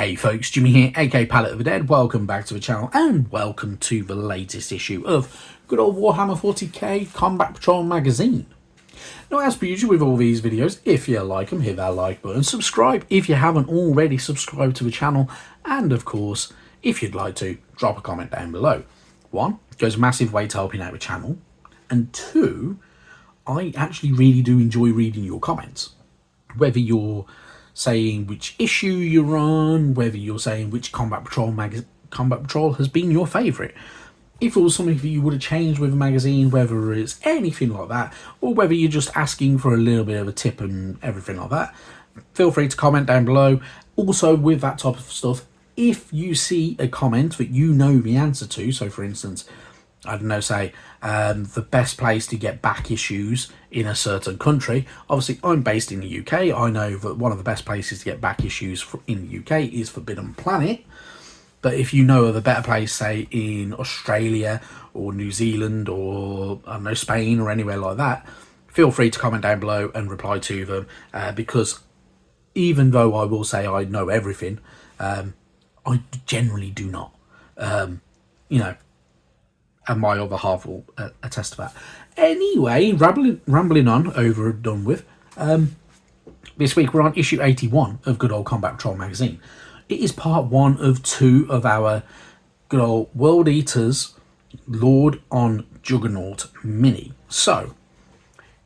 Hey folks, Jimmy here, aka Palette of the Dead. Welcome back to the channel and welcome to the latest issue of good old Warhammer 40k Combat Patrol magazine. Now, as per usual with all these videos, if you like them, hit that like button, subscribe if you haven't already subscribed to the channel, and of course, if you'd like to, drop a comment down below. One, it goes a massive way to helping out the channel, and two, I actually really do enjoy reading your comments. Whether you're saying which issue you're on, whether you're saying which Combat Patrol has been your favourite. If it was something that you would have changed with a magazine, whether it's anything like that, or whether you're just asking for a little bit of a tip and everything like that, feel free to comment down below. Also, with that type of stuff, if you see a comment that you know the answer to, so for instance, I don't know, say the best place to get back issues in a certain country. Obviously, I'm based in the UK. I know that one of the best places to get back issues in the UK is Forbidden Planet. But if you know of a better place, say in Australia or New Zealand or, I don't know, Spain or anywhere like that, feel free to comment down below and reply to them. Because even though I will say I know everything, I generally do not. You know, and my other half will attest to that. Anyway, rambling on, over and done with. This week we're on issue 81 of good old Combat Patrol magazine. It is part 1 of 2 of our good old World Eaters Lord on Juggernaut mini. So,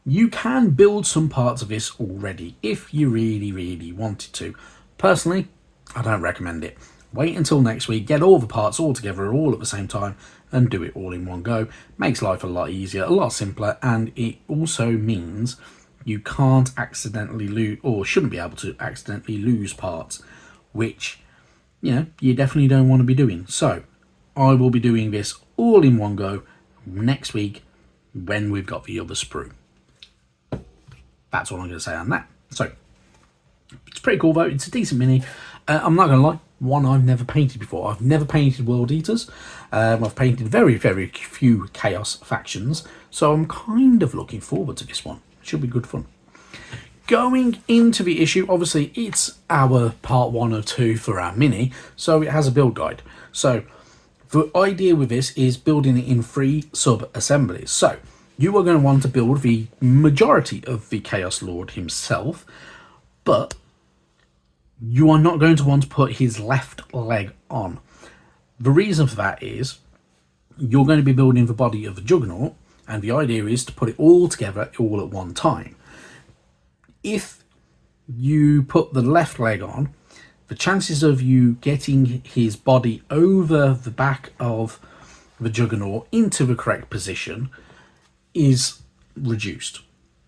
you can build some parts of this already if you really wanted to. Personally, I don't recommend it. Wait until next week, get all the parts all together all at the same time and do it all in one go. Makes life a lot easier, a lot simpler, and it also means you can't accidentally lose, or shouldn't be able to accidentally lose parts, which, you know, you definitely don't want to be doing. So I will be doing this all in one go next week when we've got the other sprue. That's all I'm going to say on that. So it's pretty cool though. It's a decent mini. I'm not going to lie, one I've never painted before. I've never painted World Eaters. I've painted very few Chaos factions, so I'm kind of looking forward to this one. Should be good fun. Going into the issue, obviously it's our part 1 of 2 for our mini, so it has a build guide. So the idea with this is building it in 3 sub-assemblies. So you are going to want to build the majority of the Chaos Lord himself, but you are not going to want to put his left leg on. The reason for that is you're going to be building the body of the Juggernaut, and the idea is to put it all together all at one time. If you put the left leg on, the chances of you getting his body over the back of the Juggernaut into the correct position is reduced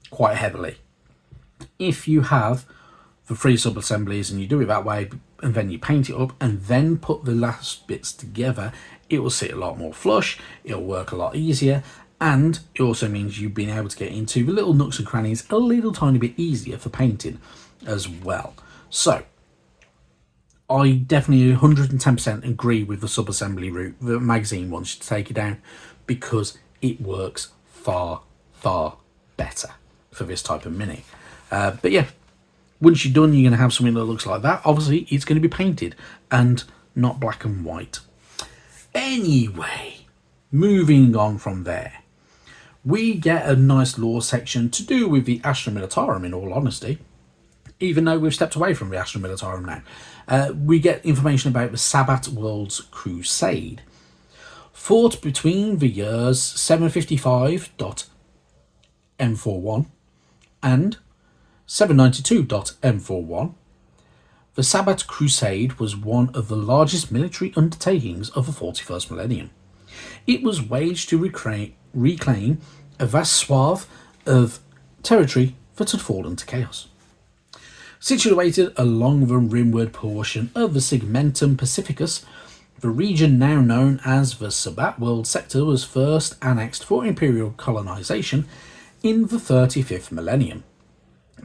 quite heavily. If you have the 3 sub-assemblies and you do it that way and then you paint it up and then put the last bits together, it will sit a lot more flush, it'll work a lot easier, and it also means you've been able to get into the little nooks and crannies a little tiny bit easier for painting as well. So I definitely 110% agree with the sub-assembly route the magazine wants you to take it down, because it works far better for this type of mini. But yeah, once you're done, you're going to have something that looks like that. Obviously, it's going to be painted and not black and white. Anyway, moving on from there, we get a nice lore section to do with the Astra Militarum, in all honesty, even though we've stepped away from the Astra Militarum now. We get information about the Sabbat Worlds Crusade, fought between the years 755.M41 and 792.M41. The Sabbat Crusade was one of the largest military undertakings of the 41st millennium. It was waged to reclaim a vast swath of territory that had fallen to chaos. Situated along the rimward portion of the Segmentum Pacificus, the region now known as the Sabbat World Sector was first annexed for imperial colonization in the 35th millennium.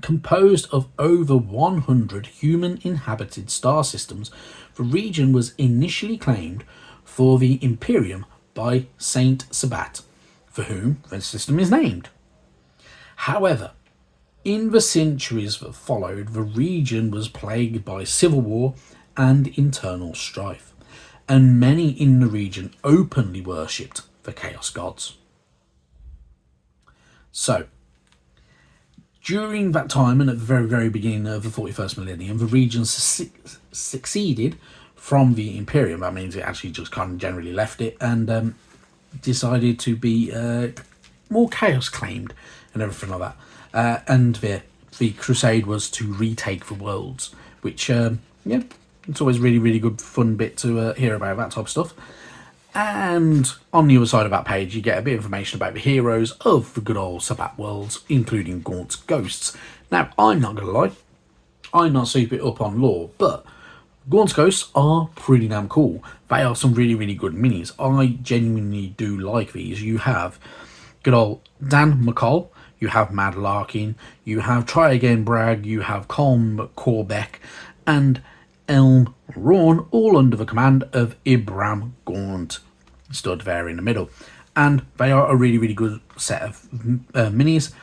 Composed of over 100 human-inhabited star systems, the region was initially claimed for the Imperium by Saint Sabbat, for whom the system is named. However, in the centuries that followed, the region was plagued by civil war and internal strife, and many in the region openly worshipped the Chaos Gods. So, during that time and at the very, very beginning of the 41st millennium, the region succeeded from the Imperium. That means it actually just kind of generally left it and decided to be more chaos claimed and everything like that. And the crusade was to retake the worlds, which, it's always really, really good fun bit to hear about that type of stuff. And on the other side of that page, you get a bit of information about the heroes of the good old Sabbat Worlds, including Gaunt's Ghosts. Now, I'm not going to lie, I'm not super up on lore, but Gaunt's Ghosts are pretty damn cool. They are some really, really good minis. I genuinely do like these. You have good old Dan McCall, you have Mad Larkin, you have Try Again Bragg, you have Colm Corbeck, and Elm Rawn, all under the command of Ibram Gaunt, stood there in the middle. And they are a really, really good set of minis.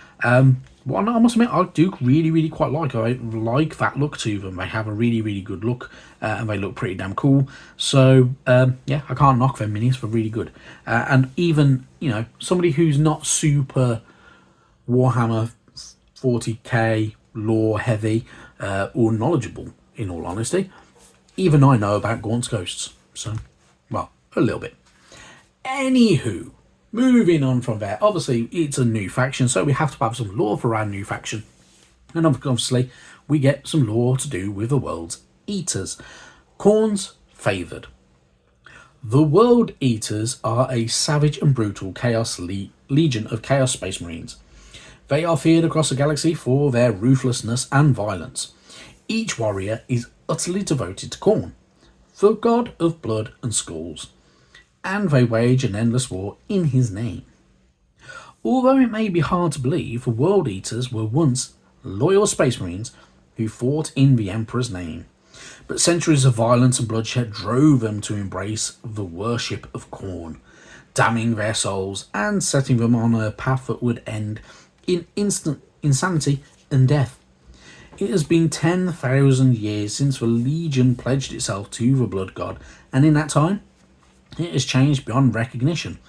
One I must admit, I do really, really quite like. I like that look to them. They have a really, really good look, and they look pretty damn cool. So, yeah, I can't knock them minis. They're really good. And even, somebody who's not super Warhammer 40k lore heavy or knowledgeable, in all honesty, even I know about Gaunt's Ghosts. So, well, a little bit. Anywho, moving on from there, obviously it's a new faction, so we have to have some lore for our new faction. And obviously we get some lore to do with the World Eaters. Khorne's favoured. The World Eaters are a savage and brutal chaos legion of Chaos Space Marines. They are feared across the galaxy for their ruthlessness and violence. Each warrior is utterly devoted to Khorne, the god of blood and skulls, and they wage an endless war in his name. Although it may be hard to believe, the World Eaters were once loyal Space Marines who fought in the Emperor's name, but centuries of violence and bloodshed drove them to embrace the worship of Khorne, damning their souls and setting them on a path that would end in instant insanity and death. It has been 10,000 years since the Legion pledged itself to the Blood God, and in that time, it has changed beyond recognition.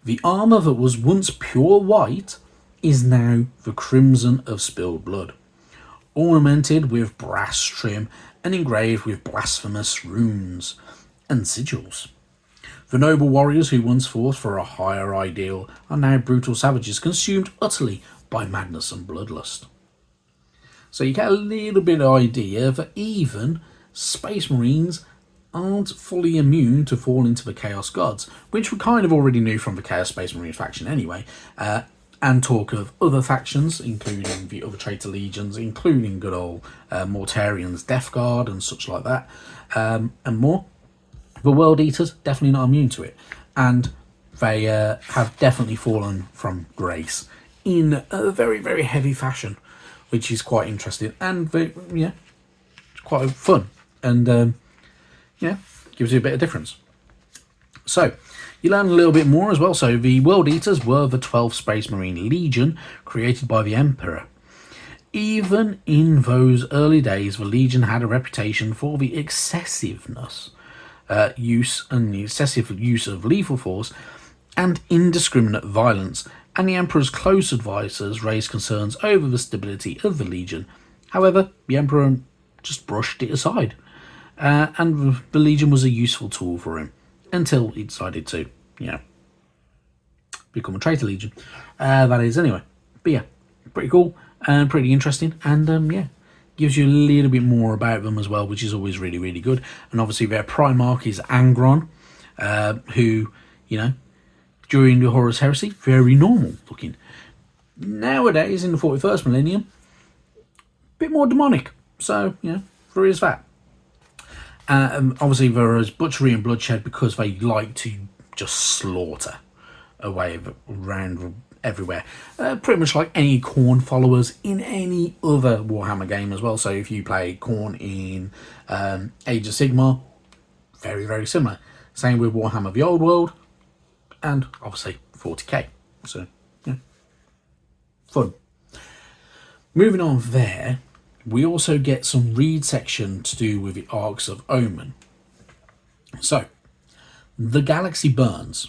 The armour that was once pure white is now the crimson of spilled blood, ornamented with brass trim and engraved with blasphemous runes and sigils. The noble warriors who once fought for a higher ideal are now brutal savages consumed utterly by madness and bloodlust. So you get a little bit of idea that even Space Marines aren't fully immune to fall into the Chaos Gods, which we kind of already knew from the Chaos Space Marine faction anyway, and talk of other factions, including the other traitor legions, including good old Mortarian's Death Guard and such like that, and more. The World Eaters, definitely not immune to it, and they have definitely fallen from grace in a very, very heavy fashion, which is quite interesting, and it's quite fun, and gives you a bit of difference. So, you learn a little bit more as well. So, the World Eaters were the 12th Space Marine Legion created by the Emperor. Even in those early days, the Legion had a reputation for the excessiveness, use of lethal force and indiscriminate violence, and the Emperor's close advisors raised concerns over the stability of the Legion. However, the Emperor just brushed it aside, and the Legion was a useful tool for him until he decided to, become a traitor legion. That is, anyway. But yeah, pretty cool and pretty interesting, and gives you a little bit more about them as well, which is always really, really good. And obviously their Primarch is Angron, who, during the Horus Heresy, very normal looking. Nowadays, in the 41st millennium, a bit more demonic. So, there is that. Obviously, there is butchery and bloodshed because they like to just slaughter away around everywhere. Pretty much like any Khorne followers in any other Warhammer game as well. So if you play Khorne in Age of Sigmar, very, very similar. Same with Warhammer the Old World, and obviously 40k. So, fun. Moving on there, we also get some read section to do with the Arks of Omen. So, the galaxy burns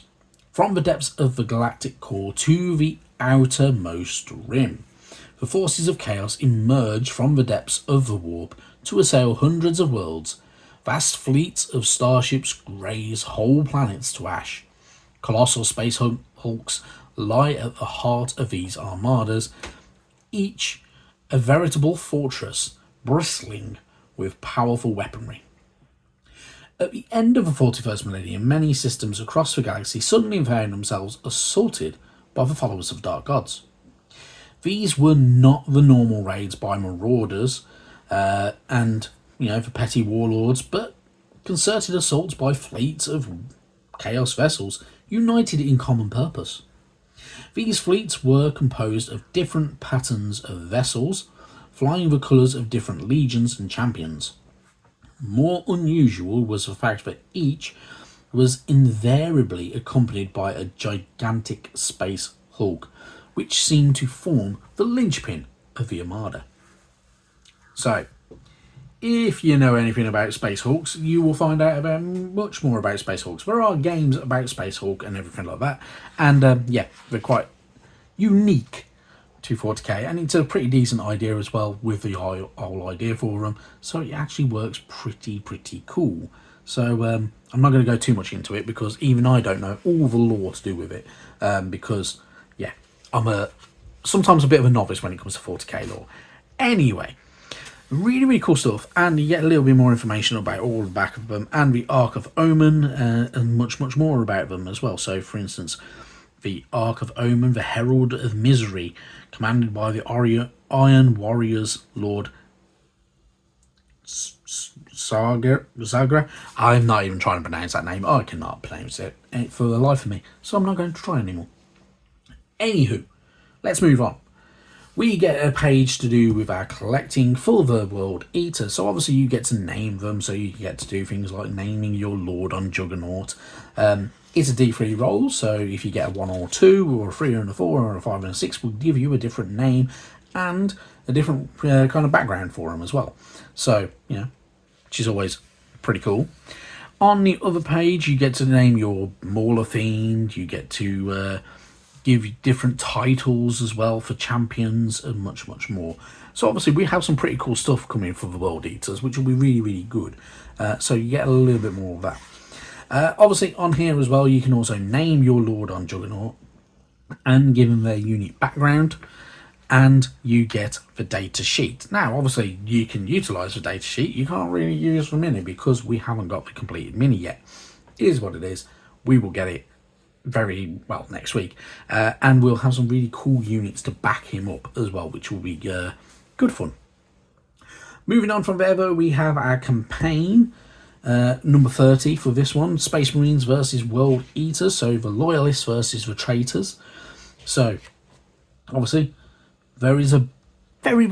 from the depths of the galactic core to the outermost rim. The forces of chaos emerge from the depths of the warp to assail hundreds of worlds. Vast fleets of starships graze whole planets to ash. Colossal space hulks lie at the heart of these armadas, each a veritable fortress bristling with powerful weaponry. At the end of the 41st millennium, many systems across the galaxy suddenly found themselves assaulted by the followers of dark gods. These were not the normal raids by marauders and the petty warlords, but concerted assaults by fleets of chaos vessels united in common purpose. These fleets were composed of different patterns of vessels, flying the colours of different legions and champions. More unusual was the fact that each was invariably accompanied by a gigantic space hulk, which seemed to form the linchpin of the armada. So, if you know anything about Space Hulks, you will find out about much more about Space Hulks. There are games about Space Hulk and everything like that, and they're quite unique to 40k, and it's a pretty decent idea as well with the whole idea for them, so it actually works pretty cool. So I'm not going to go too much into it because even I don't know all the lore to do with it, because I'm sometimes a bit of a novice when it comes to 40k lore. Anyway, really cool stuff, and you get a little bit more information about all the back of them and the Ark of Omen, and much more about them as well. So for instance, the Ark of Omen, the Herald of Misery, commanded by the Iron Warriors Lord Zagra. I'm not even trying to pronounce that name. I cannot pronounce it for the life of me, so I'm not going to try anymore. Anywho, let's move on. We get a page to do with our collecting for the World Eater. So obviously you get to name them, so you get to do things like naming your Lord on Juggernaut. It's a D3 roll, so if you get a 1 or 2, or a 3 and a 4, or a 5 and a 6, we'll give you a different name and a different kind of background for them as well. So, which is always pretty cool. On the other page, you get to name your Mauler Fiend, you get to give you different titles as well for champions and much more. So obviously we have some pretty cool stuff coming for the World Eaters, which will be really good. So you get a little bit more of that. Obviously on here as well, you can also name your Lord on Juggernaut and give them their unique background, and you get the data sheet. Now obviously you can utilise the data sheet, you can't really use the mini because we haven't got the completed mini yet. It is what it is. We will get it very well next week, and we'll have some really cool units to back him up as well, which will be good fun. Moving on from there though, we have our campaign number 30 for this one, Space Marines versus World Eaters, so the Loyalists versus the Traitors. So obviously there is a very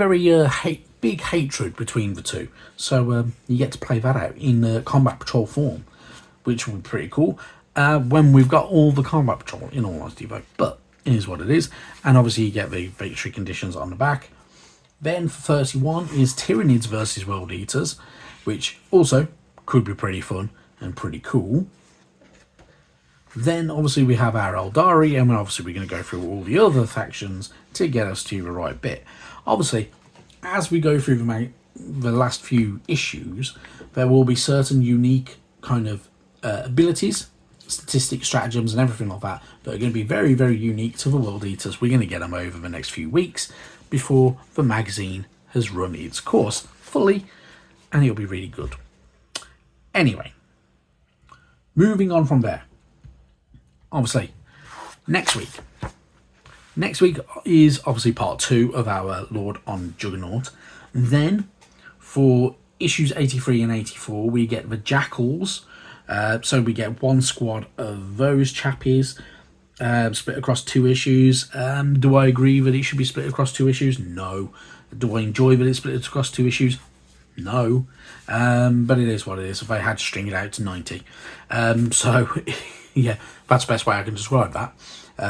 big hatred between the two, so you get to play that out in combat patrol form, which will be pretty cool when we've got all the combat patrol, in all honesty though, but it is what it is. And obviously you get the victory conditions on the back. Then for 31 is Tyranids versus World Eaters, which also could be pretty fun and pretty cool. Then obviously we have our Eldari, and obviously we're going to go through all the other factions to get us to the right bit. Obviously, as we go through the last few issues, there will be certain unique kind of abilities, statistics, stratagems and everything like that are going to be very unique to the World Eaters. We're going to get them over the next few weeks before the magazine has run its course fully, and it'll be really good. Anyway, moving on from there, obviously next week is obviously part 2 of our Lord on Juggernaut. Then for issues 83 and 84 we get the Jackals. So we get one squad of those chappies split across 2 issues. Do I agree that it should be split across 2 issues? No. Do I enjoy that it's split across 2 issues? No. But it is what it is. If I had to string it out to 90. So yeah, that's the best way I can describe that.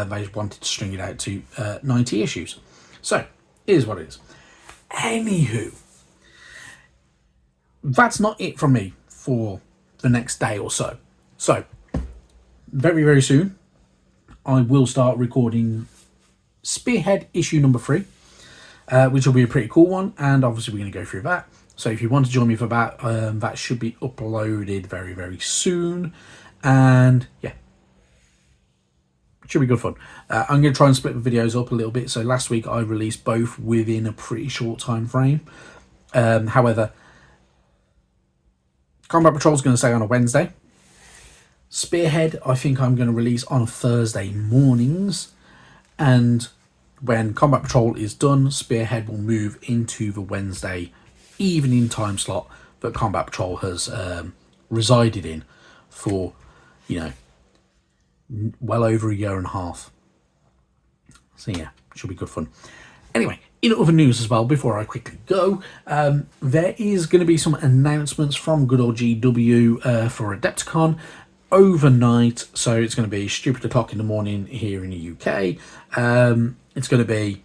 They wanted to string it out to 90 issues. So it is what it is. Anywho, that's not it from me for the next day or so. So, very, very soon, I will start recording Spearhead issue number 3, which will be a pretty cool one, and obviously we're going to go through that. So if you want to join me for that, that should be uploaded very, very soon, and yeah, it should be good fun. I'm going to try and split the videos up a little bit. So last week I released both within a pretty short time frame. However, Combat Patrol is going to stay on a Wednesday. Spearhead, I think I'm going to release on Thursday mornings, and when Combat Patrol is done, Spearhead will move into the Wednesday evening time slot that Combat Patrol has resided in for, you know, well over a year and a half. So yeah, should be good fun. Anyway, in other news as well, before I quickly go, there is going to be some announcements from good old GW for Adepticon overnight. So it's going to be stupid o'clock in the morning here in the UK. It's going to be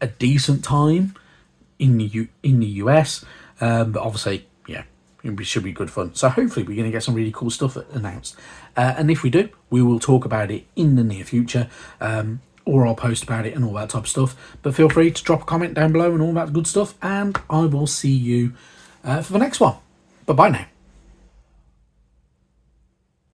a decent time in the US, but obviously, yeah, it should be good fun. So hopefully we're going to get some really cool stuff announced, and if we do, we will talk about it in the near future, or I'll post about it and all that type of stuff. But feel free to drop a comment down below and all that good stuff, and I will see you for the next one. Bye bye now.